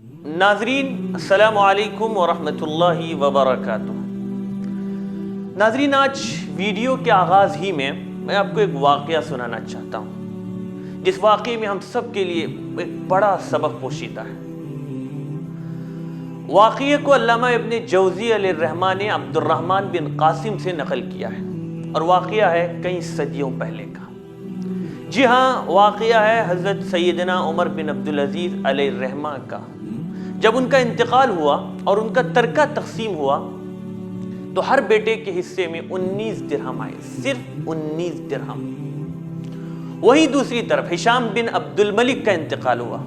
ناظرین السلام علیکم ورحمۃ اللہ وبرکاتہ۔ ناظرین، آج ویڈیو کے آغاز ہی میں آپ کو ایک واقعہ سنانا چاہتا ہوں، جس واقعے میں ہم سب کے لیے ایک بڑا سبق پوشیدہ ہے۔ واقعے کو علامہ ابن جوزی علیہ الرحمہ نے عبد الرحمن بن قاسم سے نقل کیا ہے، اور واقعہ ہے کئی صدیوں پہلے کا۔ جی ہاں، واقعہ ہے حضرت سیدنا عمر بن عبدالعزیز علیہ الرحمہ کا۔ جب ان کا انتقال ہوا اور ان کا ترکہ تقسیم ہوا تو ہر بیٹے کے حصے میں 19 درہم آئے، صرف 19 درہم۔ وہی دوسری طرف ہشام بن عبد الملک کا انتقال ہوا،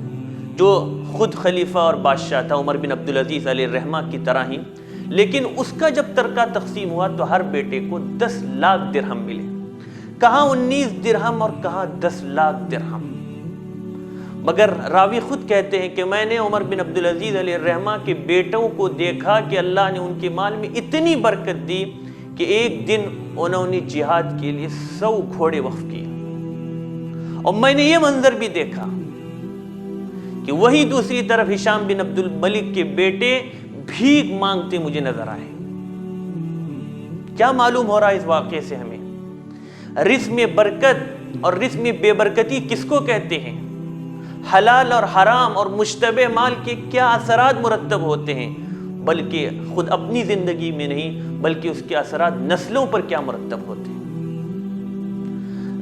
جو خود خلیفہ اور بادشاہ تھا عمر بن عبدالعزیز علیہ الرحمہ کی طرح ہی، لیکن اس کا جب ترکہ تقسیم ہوا تو ہر بیٹے کو 10 لاکھ درہم ملے۔ کہاں 19 درہم اور کہاں 10 لاکھ درہم۔ مگر راوی خود کہتے ہیں کہ میں نے عمر بن عبدالعزیز علیہ الرحمہ کے بیٹوں کو دیکھا کہ اللہ نے ان کے مال میں اتنی برکت دی کہ ایک دن انہوں نے جہاد کے لیے 100 گھوڑے وقف کیے۔ اور میں نے یہ منظر بھی دیکھا کہ وہی دوسری طرف ہشام بن عبد الملک کے بیٹے بھیک مانگتے مجھے نظر آئے۔ کیا معلوم ہو رہا ہے اس واقعے سے ہمیں؟ رزق میں برکت اور رزق میں بے برکتی کس کو کہتے ہیں؟ حلال اور حرام اور مشتبہ مال کے کیا اثرات مرتب ہوتے ہیں، بلکہ خود اپنی زندگی میں نہیں بلکہ اس کے اثرات نسلوں پر کیا مرتب ہوتے ہیں۔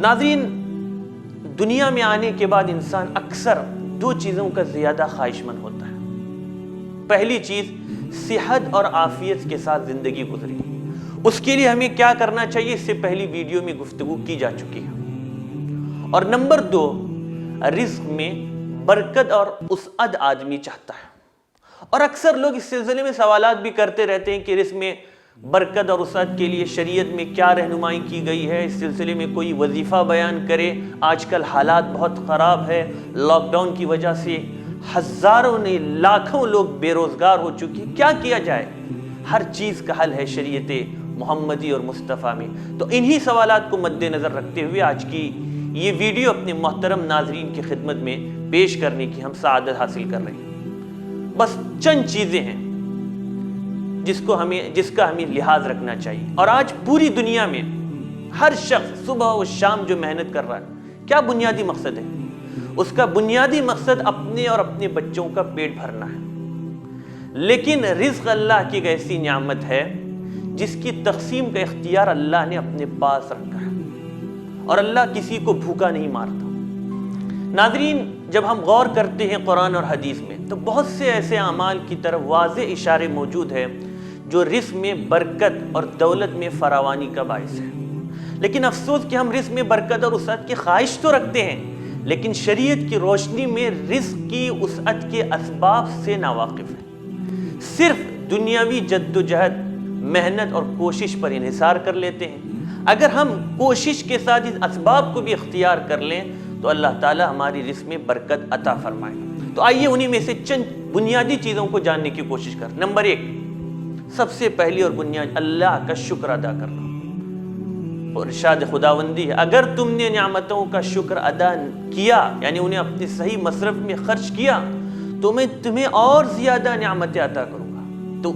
ناظرین، دنیا میں آنے کے بعد انسان اکثر 2 چیزوں کا زیادہ خواہشمند ہوتا ہے۔ پہلی چیز، صحت اور عافیت کے ساتھ زندگی گزری۔ اس کے لیے ہمیں کیا کرنا چاہیے، اس سے پہلی ویڈیو میں گفتگو کی جا چکی ہے۔ اور نمبر 2، رزق میں برکت اور وسعت آدمی چاہتا ہے۔ اور اکثر لوگ اس سلسلے میں سوالات بھی کرتے رہتے ہیں کہ رزق میں برکت اور وسعت کے لیے شریعت میں کیا رہنمائی کی گئی ہے، اس سلسلے میں کوئی وظیفہ بیان کرے۔ آج کل حالات بہت خراب ہے، لاک ڈاؤن کی وجہ سے ہزاروں نے لاکھوں لوگ بے روزگار ہو چکے، کیا کیا جائے؟ ہر چیز کا حل ہے شریعت محمدی اور مصطفیٰ میں۔ تو انہی سوالات کو مد نظر رکھتے ہوئے آج کی یہ ویڈیو اپنے محترم ناظرین کی خدمت میں پیش کرنے کی ہم سعادت حاصل کر رہے ہیں۔ بس چند چیزیں ہیں جس کا ہمیں لحاظ رکھنا چاہیے۔ اور آج پوری دنیا میں ہر شخص صبح و شام جو محنت کر رہا ہے، کیا بنیادی مقصد ہے؟ اس کا بنیادی مقصد اپنے اور اپنے بچوں کا پیٹ بھرنا ہے۔ لیکن رزق اللہ کی ایک ایسی نعمت ہے جس کی تقسیم کا اختیار اللہ نے اپنے پاس رکھا ہے، اور اللہ کسی کو بھوکا نہیں مارتا۔ ناظرین، جب ہم غور کرتے ہیں قرآن اور حدیث میں تو بہت سے ایسے اعمال کی طرف واضح اشارے موجود ہیں جو رزق میں برکت اور دولت میں فراوانی کا باعث ہے۔ لیکن افسوس کہ ہم رزق میں برکت اور وسعت کی خواہش تو رکھتے ہیں، لیکن شریعت کی روشنی میں رزق کی وسعت کے اسباب سے ناواقف ہیں۔ صرف دنیاوی جد و جہد، محنت اور کوشش پر انحصار کر لیتے ہیں۔ اگر ہم کوشش کے ساتھ اس اسباب کو بھی اختیار کر لیں تو اللہ تعالیٰ ہماری رزق میں برکت عطا فرمائے۔ تو آئیے انہی میں سے چند بنیادی چیزوں کو جاننے کی کوشش کریں۔ نمبر 1، سب سے پہلی اور بنیاد، اللہ کا شکر ادا کرنا۔ اور ارشاد خداوندی ہے، اگر تم نے نعمتوں کا شکر ادا کیا، یعنی انہیں اپنے صحیح مصرف میں خرچ کیا، تو میں تمہیں اور زیادہ نعمتیں عطا کروں گا۔ تو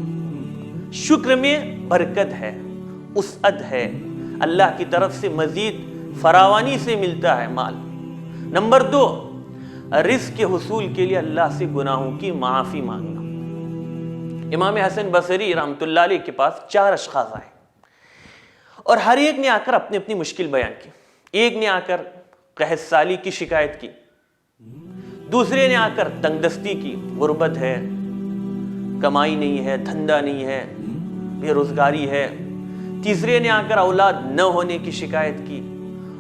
شکر میں برکت ہے، وسعت ہے، اللہ کی طرف سے مزید فراوانی سے ملتا ہے مال۔ نمبر 2، رزق کے حصول کے لیے اللہ سے گناہوں کی معافی مانگنا۔ امام حسن بصری رحمۃ اللہ علیہ کے پاس 4 اشخاص آئے، اور ہر ایک نے آ کر اپنی اپنی مشکل بیان کی۔ ایک نے آ کر قحط سالی کی شکایت کی، دوسرے نے آ کر تنگ دستی کی، غربت ہے، کمائی نہیں ہے، دھندا نہیں ہے، بے روزگاری ہے، تیسرے نے آ کر اولاد نہ ہونے کی شکایت کی،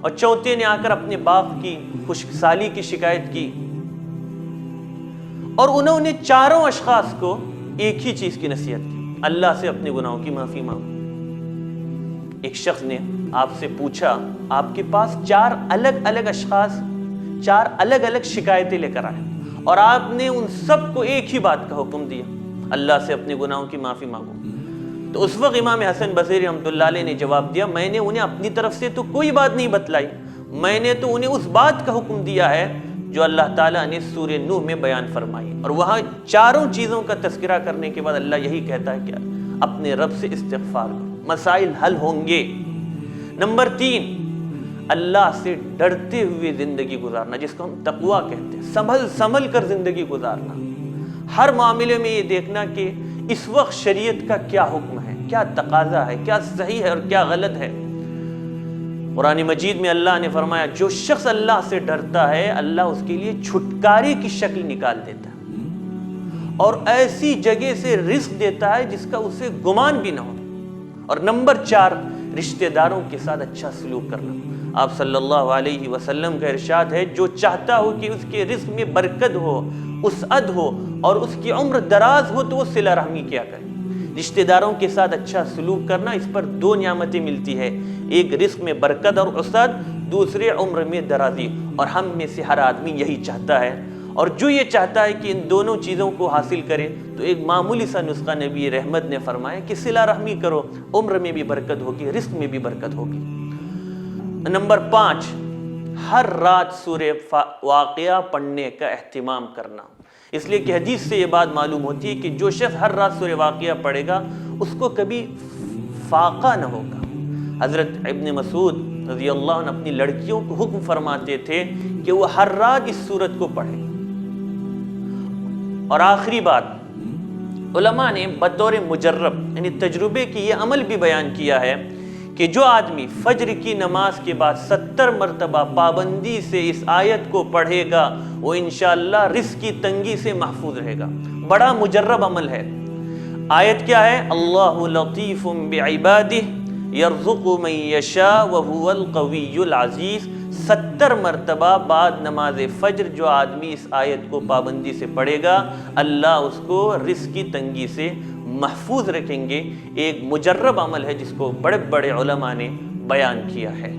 اور چوتھے نے آ کر اپنے باپ کی خشک سالی کی شکایت کی۔ اور انہوں نے چاروں اشخاص کو ایک ہی چیز کی نصیحت کی، اللہ سے اپنے گناہوں کی معافی مانگو۔ ایک شخص نے آپ سے پوچھا، آپ کے پاس 4 الگ الگ اشخاص 4 الگ الگ شکایتیں لے کر آئے، اور آپ نے ان سب کو ایک ہی بات کا حکم دیا، اللہ سے اپنے گناہوں کی معافی مانگو۔ تو اس وقت امام حسن بصری رحمۃ اللہ علیہ نے جواب دیا، میں نے انہیں اپنی طرف سے تو کوئی بات نہیں بتلائی، میں نے تو انہیں اس بات کا حکم دیا ہے جو اللہ تعالیٰ نے سورہ نوح میں بیان فرمائی، اور وہاں چاروں چیزوں کا تذکرہ کرنے کے بعد اللہ یہی کہتا ہے کہ اپنے رب سے استغفار کرو، مسائل حل ہوں گے۔ نمبر 3، اللہ سے ڈرتے ہوئے زندگی گزارنا، جس کو ہم تقویٰ کہتے ہیں، سنبھل کر زندگی گزارنا، ہر معاملے میں یہ دیکھنا کہ اس وقت شریعت کا کیا حکم ہے، کیا تقاضا ہے، کیا صحیح ہے اور کیا غلط ہے۔ قرآن مجید میں اللہ نے فرمایا جو شخص اللہ سے ڈرتا ہے اللہ اس کے لیے چھٹکارے کی شکل نکال دیتا ہے اور ایسی جگہ سے رزق دیتا ہے جس کا اسے گمان بھی نہ ہو۔ اور نمبر 4، رشتہ داروں کے ساتھ اچھا سلوک کرنا۔ آپ صلی اللہ علیہ وسلم کا ارشاد ہے جو چاہتا ہو کہ اس کے رزق میں برکت ہو، وسعت ہو اور اس کی عمر دراز ہو تو وہ صلہ رحمی کیا کرے۔ رشتہ داروں کے ساتھ اچھا سلوک کرنا، اس پر 2 نعمتیں ملتی ہے، ایک رزق میں برکت اور وسعت، دوسرے عمر میں درازی، اور ہم میں سے ہر آدمی یہی چاہتا ہے۔ اور جو یہ چاہتا ہے کہ ان دونوں چیزوں کو حاصل کرے تو ایک معمولی سا نسخہ نبی رحمت نے فرمایا کہ صلہ رحمی کرو، عمر میں بھی برکت ہوگی، رزق میں بھی برکت ہوگی۔ نمبر 5، ہر رات سورہ واقعہ پڑھنے کا اہتمام کرنا، اس لیے کہ حدیث سے یہ بات معلوم ہوتی ہے کہ جو شخص ہر رات سورہ واقعہ پڑھے گا اس کو کبھی فاقہ نہ ہوگا۔ حضرت ابن مسعود رضی اللہ عنہ اپنی لڑکیوں کو حکم فرماتے تھے کہ وہ ہر رات اس سورت کو پڑھیں۔ اور آخری بات، علماء نے بطور مجرب یعنی تجربے کی یہ عمل بھی بیان کیا ہے کہ جو آدمی فجر کی نماز کے بعد 70 مرتبہ پابندی سے اس آیت کو پڑھے گا وہ انشاءاللہ رزق کی تنگی سے محفوظ رہے گا۔ بڑا مجرب عمل ہے۔ آیت کیا ہے؟ اللہ لطیف بعبادہ یرزق من یشاء وہو القوی العزیز۔ 70 مرتبہ بعد نماز فجر جو آدمی اس آیت کو پابندی سے پڑھے گا اللہ اس کو رزق کی تنگی سے محفوظ رکھیں گے۔ ایک مجرب عمل ہے جس کو بڑے بڑے علماء نے بیان کیا ہے۔